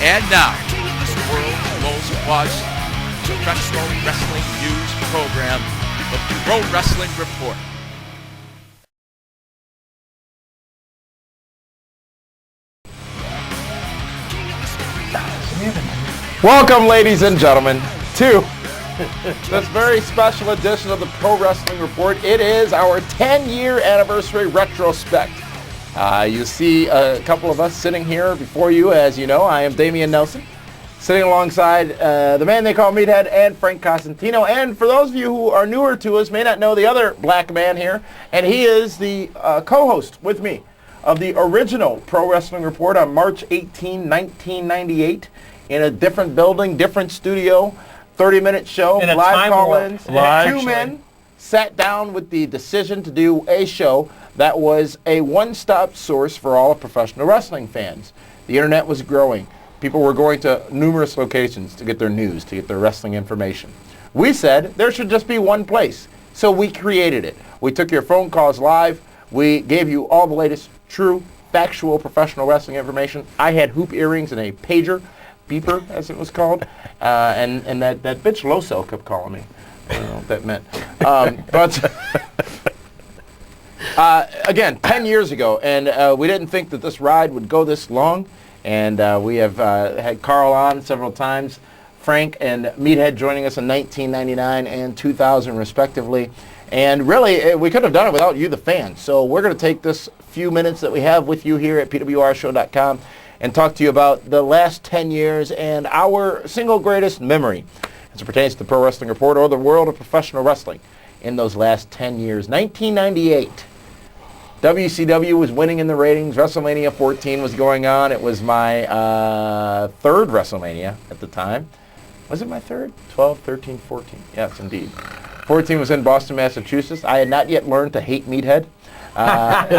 And now, the world's most watched professional wrestling news program, the Pro Wrestling Report. Welcome, ladies and gentlemen, to this very special edition of the Pro Wrestling Report. It is our 10-year anniversary retrospect. You see a couple of us sitting here before you. As you know, I am Damian Nelson, sitting alongside the man they call Meathead and Frank Cosentino. And for those of you who are newer to us, may not know the other black man here, and he is the co-host with me of the original Pro Wrestling Report on March 18, 1998, in a different building, different studio, 30-minute show, live call-ins. Two men sat down with the decision to do a show that was a one-stop source for all professional wrestling fans. The internet was growing. People were going to numerous locations to get their news, to get their wrestling information. We said there should just be one place, so we created it. We took your phone calls live. We gave you all the latest true, factual professional wrestling information. I had hoop earrings and a pager, beeper as it was called, and that bitch Loso kept calling me. I don't know what that meant. Again, 10 years ago, and we didn't think that this ride would go this long, and we have had Carl on several times, Frank and Meathead joining us in 1999 and 2000 respectively. And really, we couldn't have done it without you, the fans. So we're going to take this few minutes that we have with you here at PWRshow.com and talk to you about the last 10 years and our single greatest memory as it pertains to the Pro Wrestling Report or the world of professional wrestling in those last 10 years. 1998, WCW was winning in the ratings. WrestleMania 14 was going on. It was my third WrestleMania at the time. Was it my third? 12, 13, 14. Yes, indeed. 14 was in Boston, Massachusetts. I had not yet learned to hate Meathead. But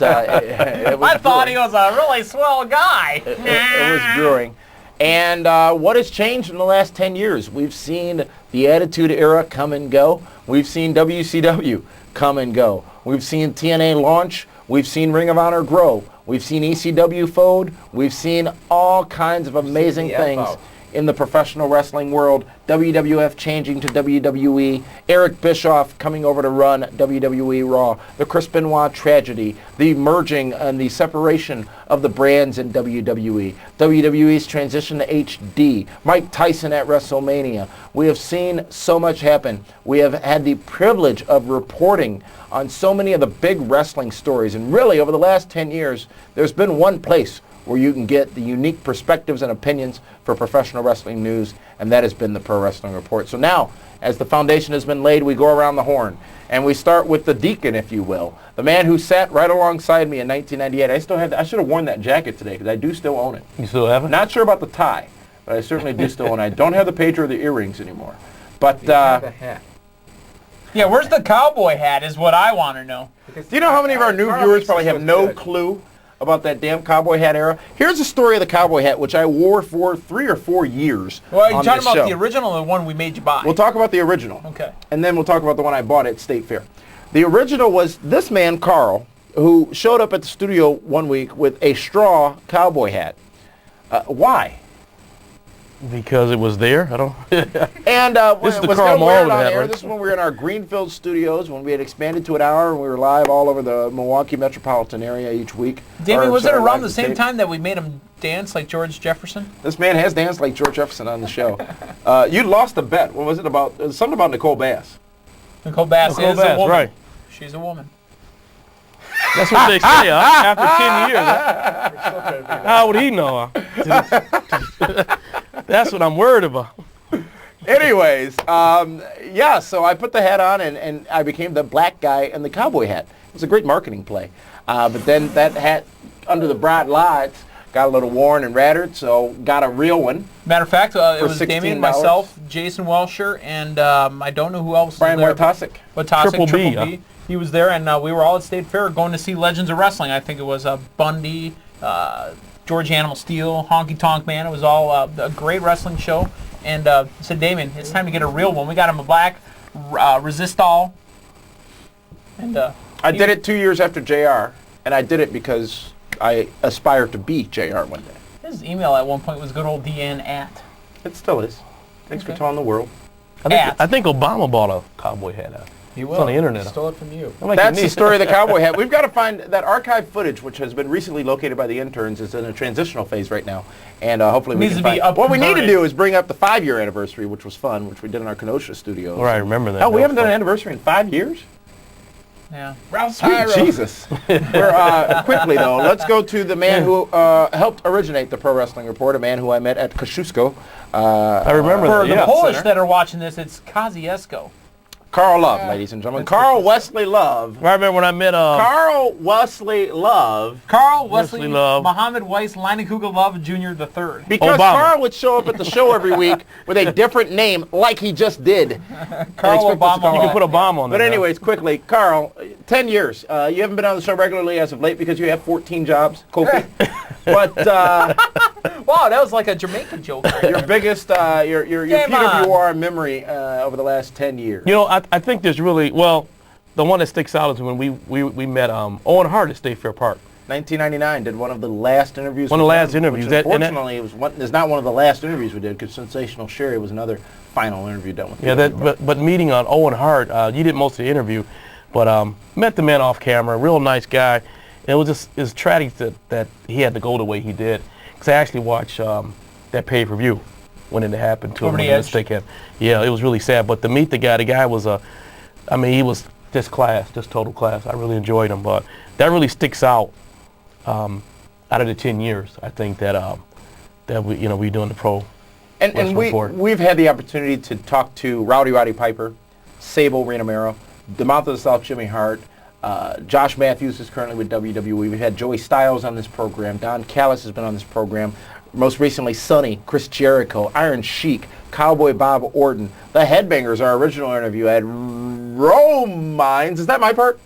it was I thought he was a really swell guy. It was brewing. And what has changed in the last 10 years? We've seen the Attitude Era come and go. We've seen WCW come and go. We've seen TNA launch. We've seen Ring of Honor grow. We've seen ECW fold. We've seen all kinds of amazing things in the professional wrestling world. WWF changing to WWE, Eric Bischoff coming over to run WWE Raw, the Chris Benoit tragedy, the merging and the separation of the brands in WWE, WWE's transition to HD, Mike Tyson at WrestleMania. We have seen so much happen. We have had the privilege of reporting on so many of the big wrestling stories, and really over the last 10 years, there's been one place where you can get the unique perspectives and opinions for professional wrestling news, and that has been the Pro Wrestling Report. So now, as the foundation has been laid, we go around the horn, and we start with the deacon, if you will, the man who sat right alongside me in 1998. I should have worn that jacket today, because I do still own it. You still have it? Not sure about the tie, but I certainly do still own it. I don't have the pager or the earrings anymore. But you have a hat. Yeah, where's the cowboy hat is what I want to know. Do you know how many of our new viewers probably have no clue about that damn cowboy hat era? Here's a story of the cowboy hat, which I wore for 3 or 4 years. Well, are you on talking this about show. the original or the one we made you buy? We'll talk about the original. Okay. And then we'll talk about the one I bought at State Fair. The original was this man, Carl, who showed up at the studio one week with a straw cowboy hat. Why? Because it was there. I don't. And This is the was Carl gonna wear it Malone on hat, air. right? This is when we were in our Greenfield studios, when we had expanded to an hour, and we were live all over the Milwaukee metropolitan area each week. Damien, was it Sorry, around live the to same tape. time that we made him dance like George Jefferson? This man has danced like George Jefferson on the show. You lost a bet. What was it about? It was something about Nicole Bass. Nicole Bass is a woman. Right. She's a woman. That's what they say. After 10 years, how would he know? That's what I'm worried about. Anyways, yeah, so I put the hat on, and I became the black guy in the cowboy hat. It was a great marketing play. But then that hat, under the bright lights, got a little worn and rattered, so got a real one. Matter of fact, it was $16. Damien, myself, Jason Welsher, and I don't know who else Brian was there. Wojtasic. Triple B, B. He was there, and we were all at State Fair going to see Legends of Wrestling. I think it was Bundy, George Animal Steel, Honky Tonk Man. It was all a great wrestling show. And said, Damien, it's time to get a real one. We got him a black Resistol. And I did it 2 years after JR, and I did it because I aspired to be JR one day. His email at one point was good old DN at. It still is. Thanks for Okay. telling the world. I think Obama bought a cowboy hat out. He It's on the internet. Stole it from you. That's the story of the cowboy hat. We've got to find that archive footage, which has been recently located by the interns, is in a transitional phase right now, and hopefully we Needs can to be find. What we need to up-converted. do is bring up the 5-year anniversary, which was fun, which we did in our Kenosha studio. Right, I remember that. Oh, we That haven't was done an fun. anniversary in 5 years. Yeah. Sweet Jesus. We're, quickly, though, let's go to the man who helped originate the Pro Wrestling Report, a man who I met at Kosciuszko. I remember For that. the Yeah. Polish Center. that are watching this, it's Kosciuszko. Carl Love, ladies and gentlemen. Carl Wesley Love. I remember when I met Carl Wesley Love. Carl Wesley Wesley Love. Muhammad Weiss Leinenkugelov Love Jr. the Third. Because Obama. Carl would show up at the show every week with a different name, like he just did. Carl expect us to call Obama. You him. can put a bomb on there. But anyways, quickly, Carl, 10 years. You haven't been on the show regularly as of late because you have 14 jobs, Kofi. But Wow, that was like a Jamaican joke. Right? your biggest, your Game on. PWR memory over the last 10 years. You know, I think there's really, well, the one that sticks out is when we met Owen Hart at State Fair Park. 1999 did one of the last interviews. One of the with last him, interviews. Which That- and that- unfortunately, it was is not one of the last interviews we did because Sensational Sherry was another final interview done with. Yeah, but meeting on Owen Hart, you did most of the interview, but met the man off camera, real nice guy. And it was tragic that he had to go the way he did. Because I actually watched that pay-per-view when it happened to him. Over the when edge. mistake happened. Yeah, it was really sad. But to meet the guy was he was just class, just total class. I really enjoyed him. But that really sticks out out of the 10 years. I think that we doing the pro. And Wrestling Report. we've had the opportunity to talk to Roddy Piper, Sable Renamero, the Mouth of the South Jimmy Hart, Josh Matthews is currently with WWE. We've had Joey Styles on this program. Don Callis has been on this program. Most recently, Sonny, Chris Jericho, Iron Sheik, Cowboy Bob Orton. The Headbangers, our original interview, had Romines. Is that my part?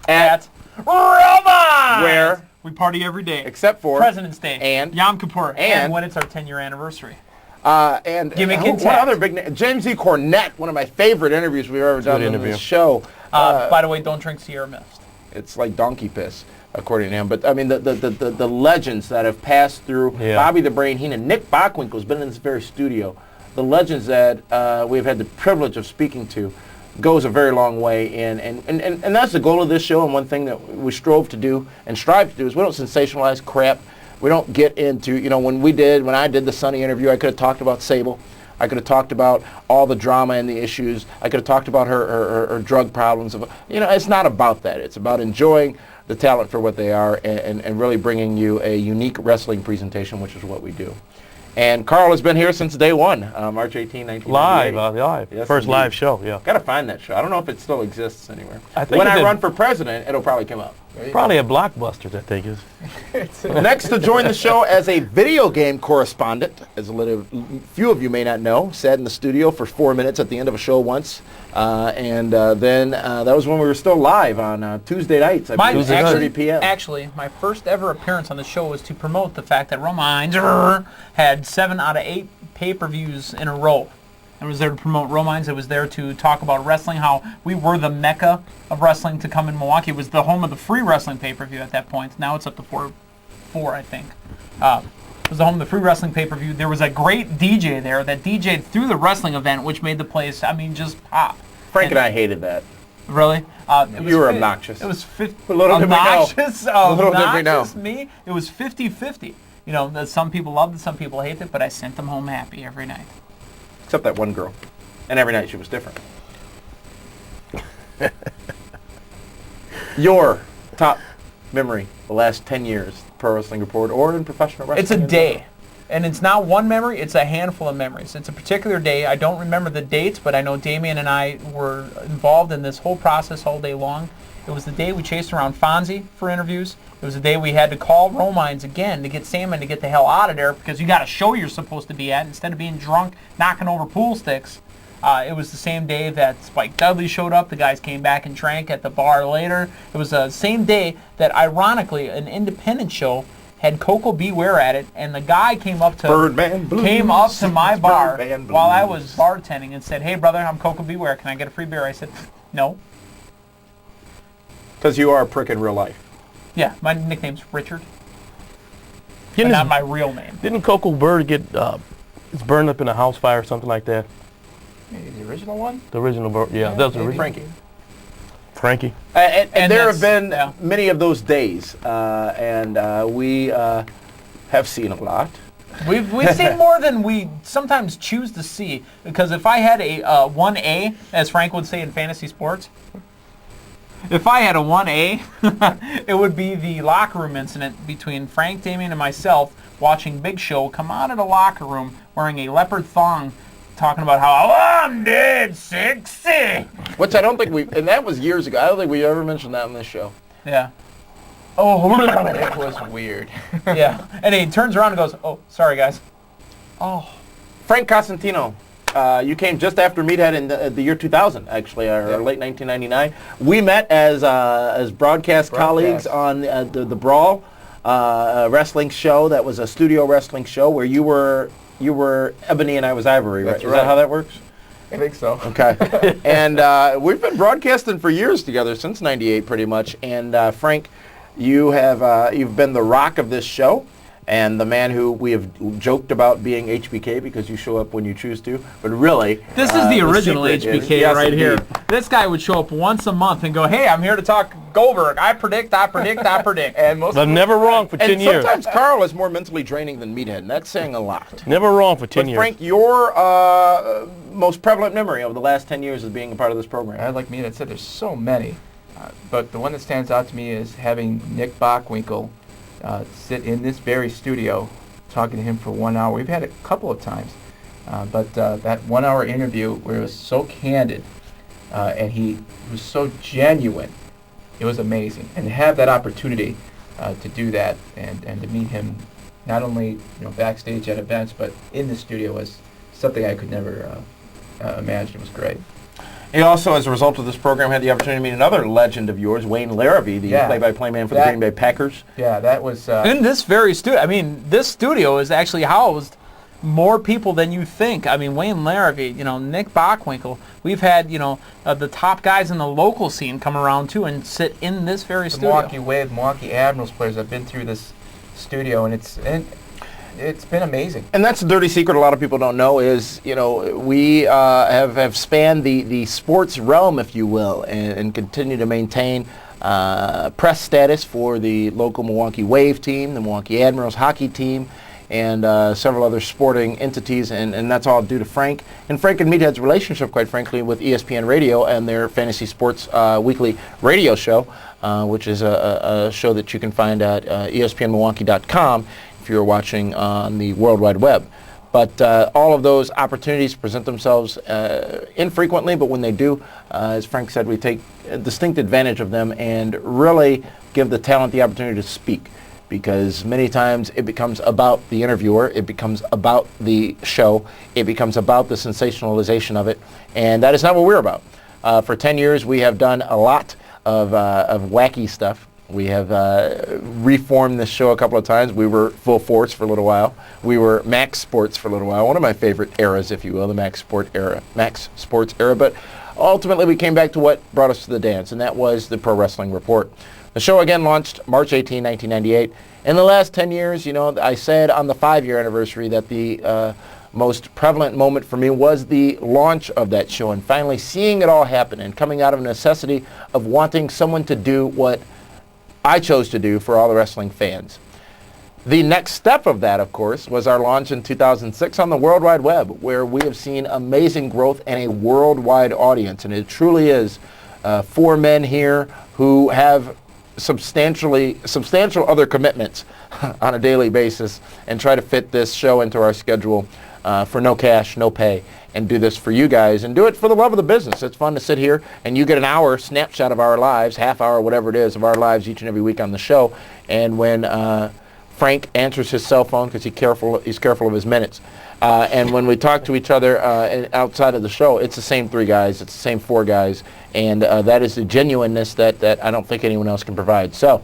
At Roman! Where? We party every day. Except for President's Day. And Yom Kippur. and when it's our 10-year anniversary. and Gimmick one intact. other big name, James E. Cornette, one of my favorite interviews we've ever done on interview. this show. By the way, don't drink Sierra Mist. It's like donkey piss, according to him. But I mean, the legends that have passed through, Yeah. Bobby the Brain Heenan, Nick Bockwinkel's been in this very studio. The legends that we've had the privilege of speaking to goes a very long way in, and that's the goal of this show. And one thing that we strove to do and strive to do is we don't sensationalize crap. We don't get into, when I did the Sunny interview, I could have talked about Sable. I could have talked about all the drama and the issues. I could have talked about her drug problems. It's not about that. It's about enjoying the talent for what they are and really bringing you a unique wrestling presentation, which is what we do. And Carl has been here since day one, March 18, 1998. Live. Yes, First indeed. live show, yeah. Got to find that show. I don't know if it still exists anywhere. I think when it I did. run for president, it'll probably come up. Probably a Blockbusters, I think is. Next to join the show as a video game correspondent, as few of you may not know, sat in the studio for 4 minutes at the end of a show once, and then that was when we were still live on Tuesday nights, I believe, 6:30 p.m. Actually, my first ever appearance on the show was to promote the fact that Romines had 7 out of 8 pay-per-views in a row. I was there to promote Romines. I was there to talk about wrestling, how we were the mecca of wrestling to come in Milwaukee. It was the home of the free wrestling pay-per-view at that point. Now it's up to four, I think. It was the home of the free wrestling pay-per-view. There was a great DJ there that DJ'd through the wrestling event, which made the place, just pop. Frank and I hated that. Really? You were obnoxious. It was A little did we know. obnoxious. Little did we know. Obnoxious me. It was 50-50. That some people loved it, some people hated it, but I sent them home happy every night. Except that one girl. And every night she was different. Your top memory the last 10 years, Pro Wrestling Report, or in professional wrestling? It's a day. And it's not one memory, it's a handful of memories. It's a particular day. I don't remember the dates, but I know Damien and I were involved in this whole process all day long. It was the day we chased around Fonzie for interviews. It was the day we had to call Romines again to get Salmon to get the hell out of there because you got a show you're supposed to be at instead of being drunk, knocking over pool sticks. It was the same day that Spike Dudley showed up. The guys came back and drank at the bar later. It was the same day that, ironically, an independent show had Coco Beware at it, and the guy came up to Birdman Blues. my bar Birdman Blues. while I was bartending and said, "Hey, brother, I'm Coco Beware. Can I get a free beer?" I said, "No." Because you are a prick in real life. Yeah, my nickname's Richard. but not my real name. Didn't Coco Bird get it's burned up in a house fire or something like that? Maybe the original one? The original Bird, yeah. That was the original. Frankie. And there have that's- been many of those days, and we have seen a lot. We've seen more than we sometimes choose to see, because if I had a 1A, as Frank would say in fantasy sports, if I had a 1A, it would be the locker room incident between Frank, Damien, and myself watching Big Show come out of the locker room wearing a leopard thong, talking about how I'm dead sexy. Which I don't think and that was years ago. I don't think we ever mentioned that on this show. Yeah. Oh, It was weird. yeah. And he turns around and goes, "Oh, sorry, guys." Oh. Frank Cosentino, you came just after Meathead in the year 2000, actually, or late 1999. We met as broadcast colleagues on the Brawl wrestling show. That was a studio wrestling show where you were Ebony and I was Ivory, right? That's Is that right. how that works? I think so. Okay. And we've been broadcasting for years together, since '98 pretty much. And Frank, you've been the rock of this show, and the man who we have joked about being HBK because you show up when you choose to. But really, This is the original secret is- HBK yes, right here. indeed. This guy would show up once a month and go, "Hey, I'm here to talk Goldberg. I predict, I predict, I predict." And most But never wrong for 10 And years. sometimes Carl is more mentally draining than Meathead, and that's saying a lot. Never wrong for 10 But years. Frank, your most prevalent memory over the last 10 years of being a part of this program? like me, that said, there's so many. But the one that stands out to me is having Nick Bockwinkel sit in this very studio, talking to him for 1 hour. We've had it a couple of times. But that 1 hour interview where it was so candid and he was so genuine, it was amazing. And to have that opportunity to do that and to meet him not only backstage at events but in the studio was something I could never imagine. It was great. He also, as a result of this program, had the opportunity to meet another legend of yours, Wayne Larrabee, the Yeah. play-by-play man for the That- Green Bay Packers. Yeah, that was... In this very studio, I mean, this studio is actually housed more people than you think. I mean, Wayne Larrabee, Nick Bockwinkel. We've had, the top guys in the local scene come around too and sit in this very the studio. Milwaukee Wave, Milwaukee Admirals players have been through this studio, and it's been amazing. And that's a dirty secret a lot of people don't know is, we have spanned the sports realm, if you will, and continue to maintain press status for the local Milwaukee Wave team, the Milwaukee Admirals hockey team, and several other sporting entities, and that's all due to Frank. And Frank and Meathead's relationship, quite frankly, with ESPN Radio and their fantasy sports weekly radio show, which is a show that you can find at espnmilwaukee.com if you're watching on the World Wide Web. But all of those opportunities present themselves infrequently, but when they do, as Frank said, we take a distinct advantage of them and really give the talent the opportunity to speak. Because many times it becomes about the interviewer, it becomes about the show, it becomes about the sensationalization of it, and that is not what we're about. For 10 years we have done a lot of wacky stuff. We have reformed this show a couple of times. We were Full Force for a little while. We were Max Sports for a little while. One of my favorite eras, if you will, the Max Sports era. But ultimately we came back to what brought us to the dance, and that was the Pro Wrestling Report. The show again launched March 18, 1998. In the last 10 years, I said on the 5-year anniversary that the most prevalent moment for me was the launch of that show and finally seeing it all happen and coming out of a necessity of wanting someone to do what I chose to do for all the wrestling fans. The next step of that, of course, was our launch in 2006 on the World Wide Web, where we have seen amazing growth and a worldwide audience. And it truly is 4 men here who have substantial other commitments on a daily basis and try to fit this show into our schedule for no cash, no pay, and do this for you guys and do it for the love of the business. It's fun to sit here and you get an hour snapshot of our lives, half hour, whatever it is, of our lives each and every week on the show. And when Frank answers his cell phone because he's careful of his minutes, and when we talk to each other outside of the show, it's the same 3 guys, it's the same 4 guys, and that is the genuineness that I don't think anyone else can provide. So,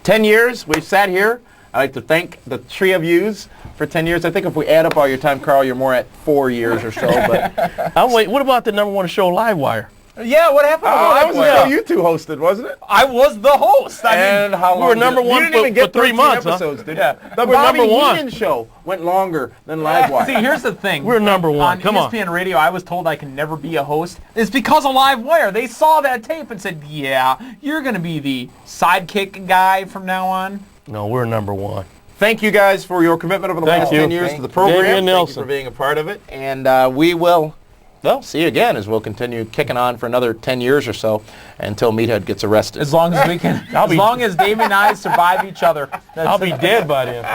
10 years, we've sat here. I'd like to thank the 3 of yous for 10 years. I think if we add up all your time, Carl, you're more at 4 years or so. But Wait, what about the #1 show, Livewire? Yeah, what happened to Oh, that was the Livewire? show you two hosted, wasn't it? I was the host. And how long we were did number it- one you didn't even for get 3 13 months, huh? episodes, did Yeah. you? The We're Bobby number one. Heenan show went longer than Livewire. See, here's the thing. We're number one. On Come on. ESPN Radio, I was told I can never be a host. It's because of Livewire. They saw that tape and said, yeah, you're going to be the sidekick guy from now on. No, we're number one. Thank you guys for your commitment over the Thank last you. 10 years Thank to the you. program. Damian Thank you Nelson. for being a part of it. And we will, well, see you again as we'll continue kicking on for another 10 years or so until Meathead gets arrested. As long as we can, as long as Dave and I survive each other. That's I'll be dead by then.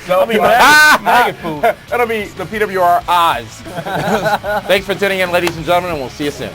I'll be maggot food. That'll be the PWR Oz. Thanks for tuning in, ladies and gentlemen, and we'll see you soon.